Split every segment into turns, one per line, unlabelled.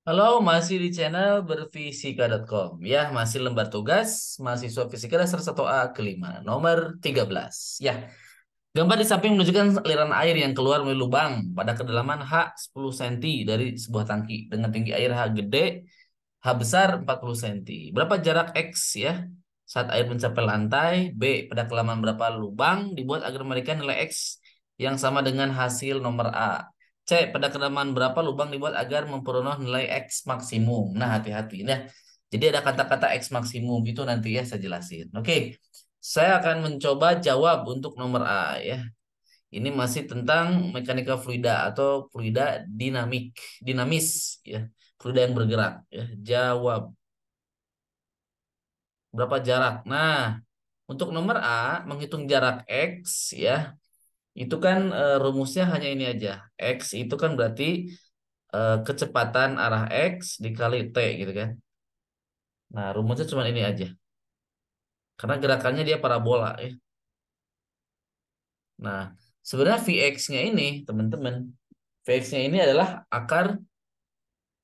Halo, masih di channel berfisika.com. Ya, masih lembar tugas mahasiswa fisika dasar 1A kelima, nomor 13. Ya, gambar di samping menunjukkan aliran air yang keluar melalui lubang pada kedalaman H 10 cm dari sebuah tangki dengan tinggi air H gede, H besar 40 cm. Berapa jarak X ya saat air mencapai lantai? B, pada kedalaman berapa lubang dibuat agar memberikan nilai X yang sama dengan hasil nomor A. C, pada kedalaman berapa lubang dibuat agar memperoleh nilai X maksimum. Nah, hati-hati. Nah, jadi ada kata-kata X maksimum itu nanti ya saya jelasin. Oke, saya akan mencoba jawab untuk nomor A ya. Ini masih tentang mekanika fluida atau fluida dinamis ya. Fluida yang bergerak ya. Jawab berapa jarak? Nah, untuk nomor A menghitung jarak X ya. Itu kan rumusnya hanya ini aja. X itu kan berarti kecepatan arah X dikali T gitu kan. Nah, rumusnya cuma ini aja. Karena gerakannya dia parabola ya. Nah, sebenarnya Vx-nya ini, teman-teman, Vx-nya ini adalah akar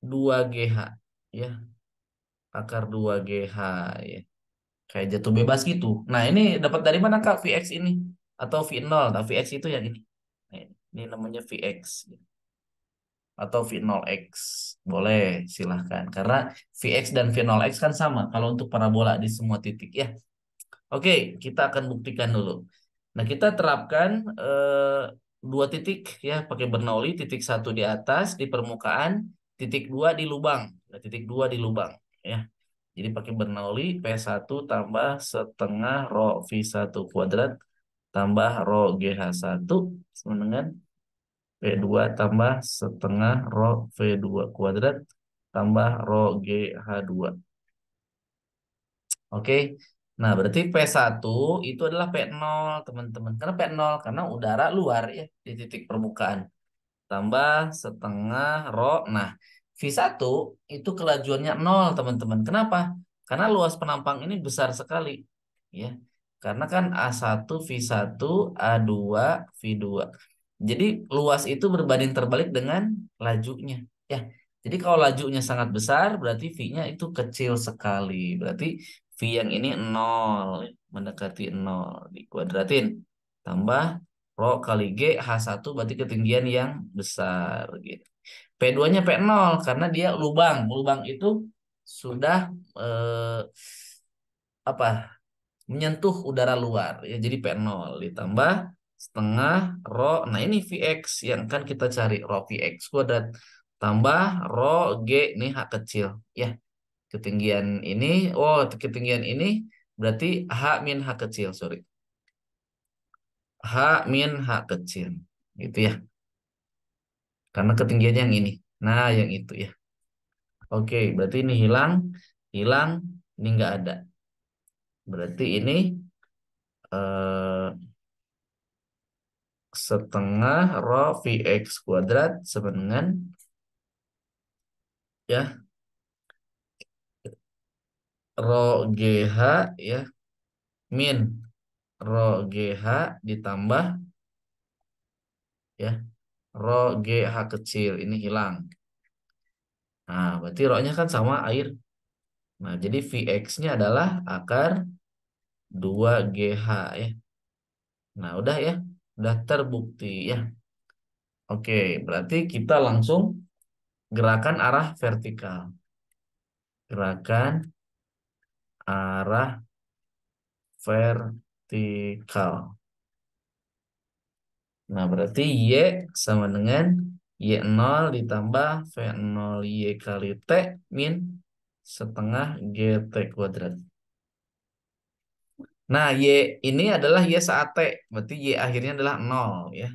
2GH ya. Akar 2GH ya. Kayak jatuh bebas gitu. Nah, ini dapat dari mana Kak Vx ini? Atau V0. Nah, Vx itu yang ini. Nah, ini namanya Vx atau V0x. Boleh, silahkan. Karena Vx dan V0x kan sama kalau untuk parabola di semua titik ya. Oke, kita akan buktikan dulu. Nah, kita terapkan dua titik ya pakai Bernoulli, titik satu di atas di permukaan, titik dua di lubang. Nah, titik dua di lubang ya. Jadi pakai Bernoulli P1 tambah setengah rho V1 kuadrat tambah rho GH1 sama dengan P2 tambah setengah rho V2 kuadrat tambah rho GH2. Oke. Nah, berarti P1 itu adalah P0, teman-teman. Karena P0 karena udara luar ya di titik permukaan. Tambah setengah rho. Nah, V1 itu kelajuannya 0, teman-teman. Kenapa? Karena luas penampang ini besar sekali. Ya. Karena kan A1 V1, A2 V2. Jadi luas itu berbanding terbalik dengan lajunya. Ya. Jadi kalau lajunya sangat besar, berarti V-nya itu kecil sekali. Berarti V yang ini 0, mendekati 0, dikuadratin. Tambah rho kali G, H1 berarti ketinggian yang besar gitu. P2-nya P0 karena dia lubang. Lubang itu sudah apa? Menyentuh udara luar ya. Jadi P0 ditambah setengah rho. Nah, ini Vx yang kan kita cari rho Vx kuadrat tambah rho G nih H kecil ya. Ketinggian ini, oh ketinggian ini berarti H min H kecil, sorry. H min H kecil. Gitu ya. Karena ketinggiannya yang ini. Nah, yang itu ya. Oke, berarti ini hilang, hilang, ini nggak ada. Berarti ini eh, setengah rho Vx kuadrat sama dengan ya rho GH ya min rho GH ditambah ya rho GH kecil ini hilang. Nah, berarti rho-nya kan sama air. Nah, jadi Vx-nya adalah akar 2GH ya. Nah, udah ya. Udah terbukti ya. Oke, berarti kita langsung gerakan arah vertikal. Gerakan arah vertikal. Nah, berarti Y sama dengan Y0 ditambah V0 Y kali T min setengah GT kuadrat. Nah, Y ini adalah Y saat T. Berarti Y akhirnya adalah 0 ya.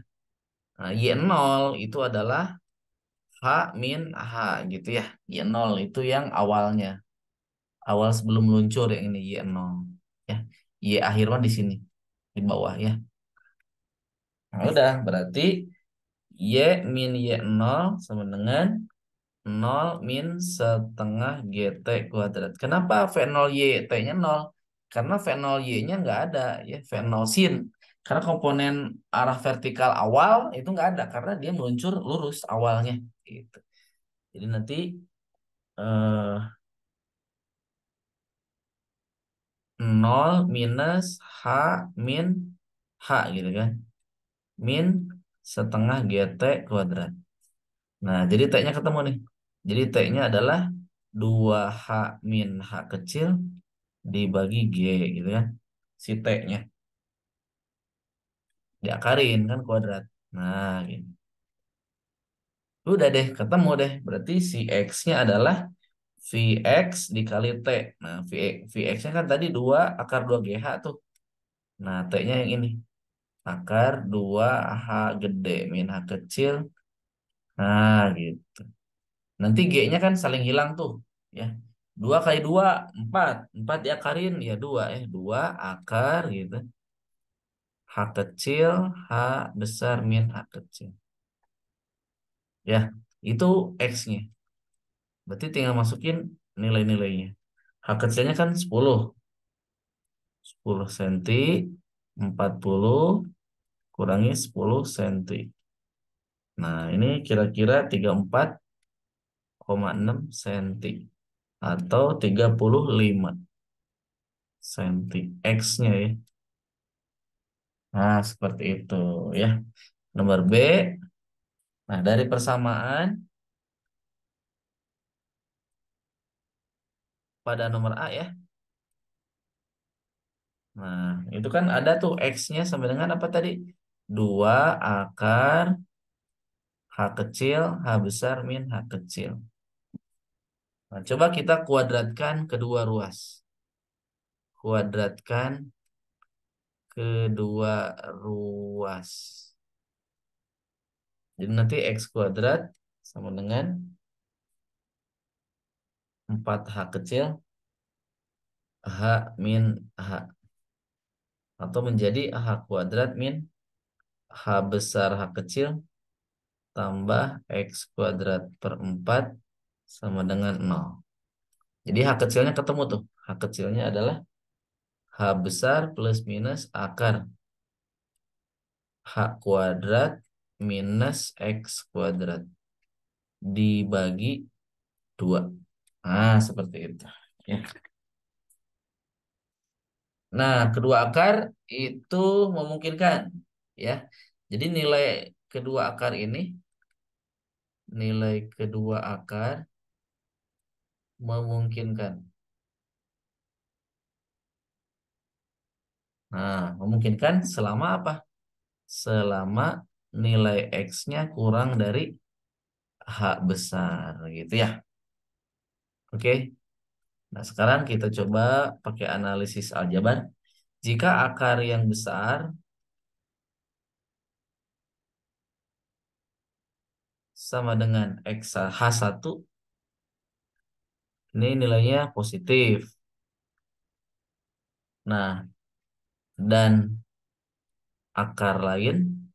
Nah, Y0 itu adalah H min H gitu ya. Y0 itu yang awalnya. Awal sebelum meluncur yang ini Y0. Ya. Y akhir mah di sini. Di bawah ya. Nah, udah berarti Y min Y0 sama dengan 0 min setengah GT kuadrat. Kenapa V0Y T-nya 0? Karena V0Y-nya nggak ada ya, V0 sin. Karena komponen arah vertikal awal itu nggak ada karena dia meluncur lurus awalnya gitu. Jadi nanti eh, 0 minus H min H gitu kan. Min setengah GT kuadrat. Nah, jadi T-nya ketemu nih. Jadi T-nya adalah 2H min H kecil dibagi G gitu kan. Si T-nya diakarin kan kuadrat. Nah, gitu. Udah deh, ketemu deh. Berarti si X-nya adalah Vx dikali T. Nah, Vx-nya kan tadi 2 akar 2GH tuh. Nah, T-nya yang ini. Akar 2H gede min H kecil. Nah, gitu. Nanti G-nya kan saling hilang tuh. Ya. 2 kali 2 4. 4 diakarin, ya 2. 2 akar gitu. H kecil, H besar min H kecil. Ya, itu X-nya. Berarti tinggal masukin nilai-nilainya. H kecilnya kan 10 cm, 40 kurangi 10 cm. Nah, ini kira-kira 34,6 cm atau 35 cm X-nya ya. Nah, seperti itu ya. Nomor B. Nah, dari persamaan pada nomor A ya. Nah, itu kan ada tuh X-nya sama dengan apa tadi? 2 akar H kecil, H besar min H kecil. Nah, coba kita kuadratkan kedua ruas. Kuadratkan kedua ruas. Jadi nanti X kuadrat sama dengan 4H kecil, H min H. Atau menjadi H kuadrat min H besar H kecil tambah X kuadrat per 4 sama dengan 0. Jadi H kecilnya ketemu tuh. H kecilnya adalah H besar plus minus akar H kuadrat minus X kuadrat dibagi 2. Nah, seperti itu. Ya. Nah, kedua akar itu memungkinkan. Ya. Jadi nilai kedua akar memungkinkan. Nah, memungkinkan selama apa? Selama nilai X-nya kurang dari H besar gitu ya. Oke. Nah, sekarang kita coba pakai analisis aljabar. Jika akar yang besar sama dengan X H1, ini nilainya positif. Nah, dan akar lain,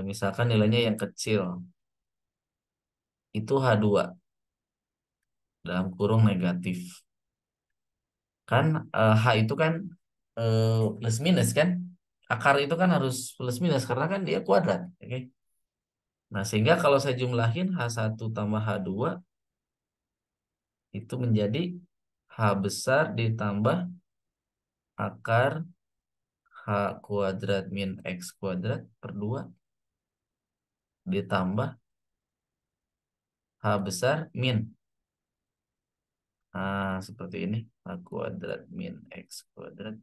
misalkan nilainya yang kecil, itu H2 dalam kurung negatif. Kan H itu kan plus minus kan? Akar itu kan harus plus minus karena kan dia kuadrat. Oke. Nah, sehingga kalau saya jumlahin H1 tambah H2 itu menjadi H besar ditambah akar H kuadrat min X kuadrat per 2 ditambah H besar min. Nah, seperti ini. H kuadrat min X kuadrat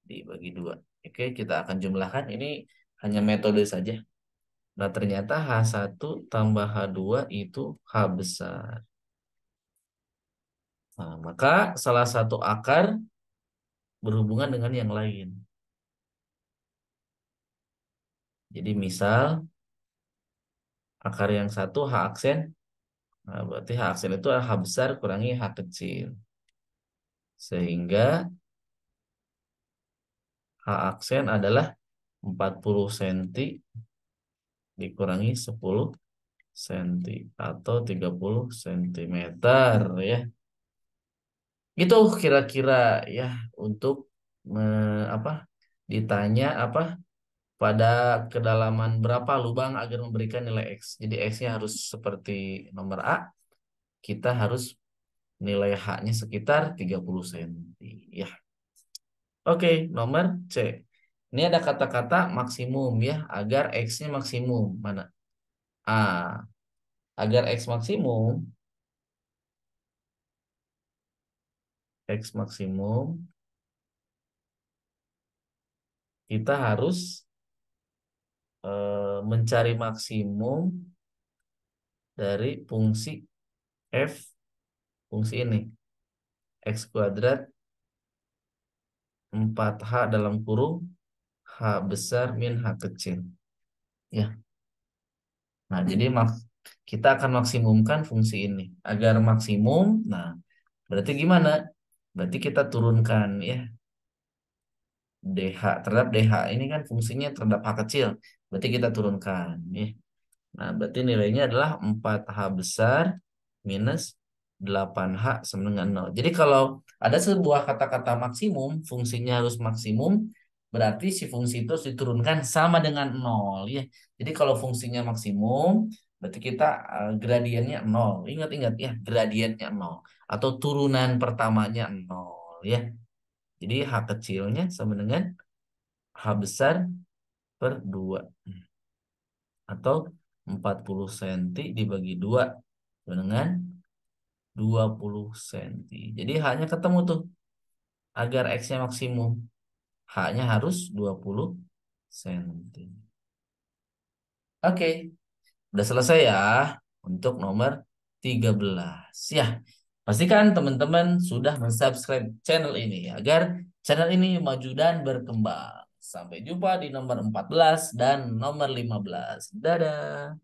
dibagi 2. Oke, kita akan jumlahkan. Ini hanya metode saja. Nah, ternyata H1 tambah H2 itu H besar. Nah, maka salah satu akar berhubungan dengan yang lain. Jadi misal akar yang satu H aksen. Nah, berarti H aksen itu adalah H besar kurangi H kecil. Sehingga H aksen adalah 40 cm dikurangi 10 cm atau 30 cm ya. Itu kira-kira ya untuk apa ditanya apa pada kedalaman berapa lubang agar memberikan nilai X. Jadi X-nya harus seperti nomor A, kita harus nilai H-nya sekitar 30 cm. Ya. Oke, nomor C. Ini ada kata-kata maksimum ya, agar X-nya maksimum. Mana? A. Agar X maksimum, X maksimum, kita harus mencari maksimum dari fungsi F, fungsi ini. X kuadrat 4H dalam kurung H besar min H kecil. Ya. Nah, jadi kita akan maksimumkan fungsi ini. Agar maksimum, nah, berarti gimana? Berarti kita turunkan ya DH terhadap DH. Ini kan fungsinya terhadap H kecil. Berarti kita turunkan ya. Nah, berarti nilainya adalah 4H besar minus 8H sama dengan 0. Jadi kalau ada sebuah kata-kata maksimum, fungsinya harus maksimum, berarti si fungsi itu harus diturunkan sama dengan 0 ya. Jadi kalau fungsinya maksimum, berarti kita gradiennya 0. Ingat-ingat ya, gradiennya 0 atau turunan pertamanya 0 ya. Jadi H kecilnya sama dengan H besar per 2 atau 40 cm dibagi 2 dengan 20 cm. Jadi H-nya ketemu tuh. Agar X-nya maksimum, H-nya harus 20 cm. Oke, udah selesai ya untuk nomor 13. Ya, pastikan teman-teman sudah mensubscribe channel ini agar channel ini maju dan berkembang. Sampai jumpa di nomor 14 dan nomor 15. Dadah.